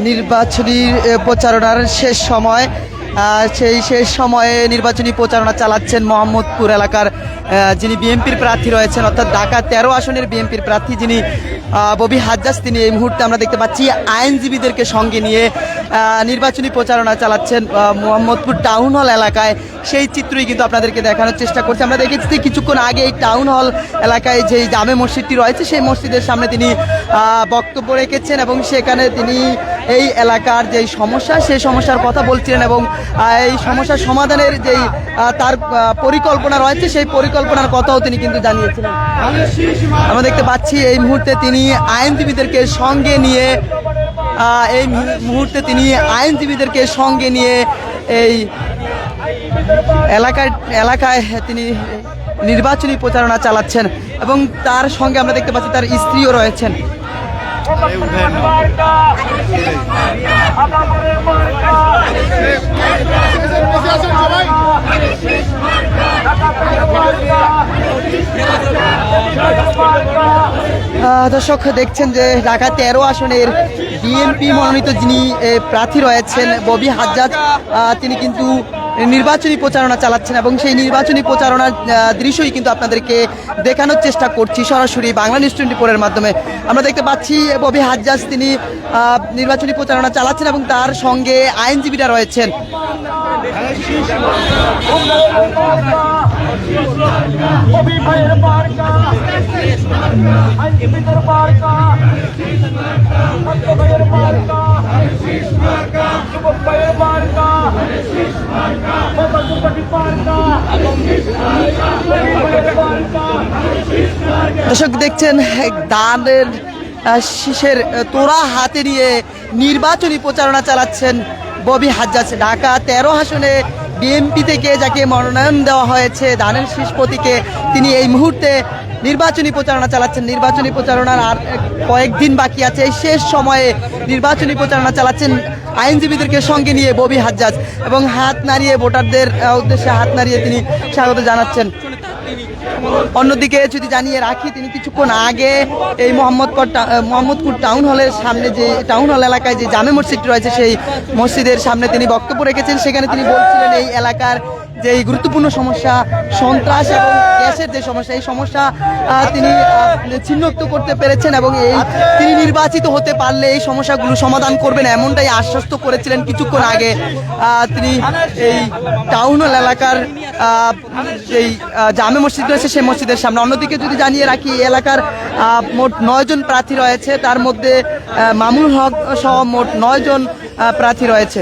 নির্বাচনী প্রচারণার শেষ সময়, সেই শেষ সময়ে নির্বাচনী প্রচারণা চালাচ্ছেন মোহাম্মদপুর এলাকার যিনি বিএনপির প্রার্থী রয়েছেন, অর্থাৎ ঢাকা 13 আসনের বিএনপির প্রার্থী যিনি ববি হাজ্জাজ, তিনি এই মুহূর্তে আমরা দেখতে পাচ্ছি আইনজীবীদেরকে সঙ্গে নিয়ে নির্বাচনী প্রচারণা চালাচ্ছেন মোহাম্মদপুর টাউন হল এলাকায়। সেই চিত্রই কিন্তু আপনাদেরকে দেখানোর চেষ্টা করছি। আমরা দেখেছি কিছুক্ষণ আগে এই টাউন হল এলাকায় যে জামে মসজিদটি রয়েছে সেই মসজিদের সামনে তিনি বক্তব্য রেখেছেন এবং সেখানে তিনি এই এলাকার যেই সমস্যা সেই সমস্যার কথা বলছিলেন এবং এই সমস্যার সমাধানের যেই তার পরিকল্পনা রয়েছে সেই পরিকল্পনার কথাও তিনি কিন্তু জানিয়েছিলেন। আমরা দেখতে পাচ্ছি এই মুহূর্তে তিনি আইনজীবীদেরকে সঙ্গে নিয়ে এই এলাকায় তিনি নির্বাচনী প্রচারণা চালাচ্ছেন এবং তার সঙ্গে আমরা দেখতে পাচ্ছি তার স্ত্রীও রয়েছেন। দর্শক দেখছেন যে ঢাকা 13 আসনের বিএনপি মনোনীত যিনি প্রার্থী রয়েছেন ববি হাজ্জাজ, তিনি কিন্তু নির্বাচনী প্রচারণা চালাচ্ছেন এবং সেই নির্বাচনী প্রচারণার দৃশ্যই কিন্তু আপনাদেরকে দেখানোর চেষ্টা করছি সরাসরি বাংলা নিউজ 24-এর মাধ্যমে। আমরা দেখতে পাচ্ছি ববি হাজ্জাজ তিনি নির্বাচনী প্রচারণা চালাচ্ছেন এবং তার সঙ্গে আইনজীবীরা রয়েছেন। দর্শক দেখছেন দানের শীষের তোড়া হাতে নিয়ে নির্বাচনী প্রচারণা চালাচ্ছেন ববি হাজ্জাজ। ঢাকা 13 আসনে বিএনপি থেকে যাকে মনোনয়ন দেওয়া হয়েছে ধানের শীষ প্রতীকে, তিনি এই মুহূর্তে নির্বাচনী প্রচারণা চালাচ্ছেন। নির্বাচনী প্রচারণার আর কয়েকদিন বাকি আছে, এই শেষ সময়ে নির্বাচনী প্রচারণা চালাচ্ছেন আইনজীবীদেরকে সঙ্গে নিয়ে ববি হাজ্জাজ এবং হাত নাড়িয়ে ভোটারদের উদ্দেশ্যে হাত নাড়িয়ে তিনি স্বাগত জানাচ্ছেন। অন্যদিকে যদি জানিয়ে রাখি, তিনি কিছুক্ষণ আগে এই মোহাম্মদপুর টাউন হলের সামনে যে টাউন হল এলাকায় যে জামে মসজিদটি রয়েছে সেই মসজিদের সামনে তিনি বক্তব্য রেখেছেন। সেখানে তিনি বলছিলেন এই এলাকার যে গুরুত্বপূর্ণ সমস্যা সন্ত্রাস এবং গ্যাসের যে সমস্যা, এই সমস্যা তিনি চিহ্নিত করতে পেরেছেন এবং তিনি নির্বাচিত হতে পারলে এই সমস্যাগুলো সমাধান করবেন এমনটাই আশ্বস্ত করেছিলেন কিছুক্ষণ আগে তিনি এই টাউন হল এলাকার এই জামে মসজিদ রয়েছে সেই মসজিদের সামনে। অন্যদিকে যদি জানিয়ে রাখি, এলাকার মোট 9 জন প্রার্থী রয়েছে, তার মধ্যে মামুল হক সহ মোট 9 জন প্রার্থী রয়েছে।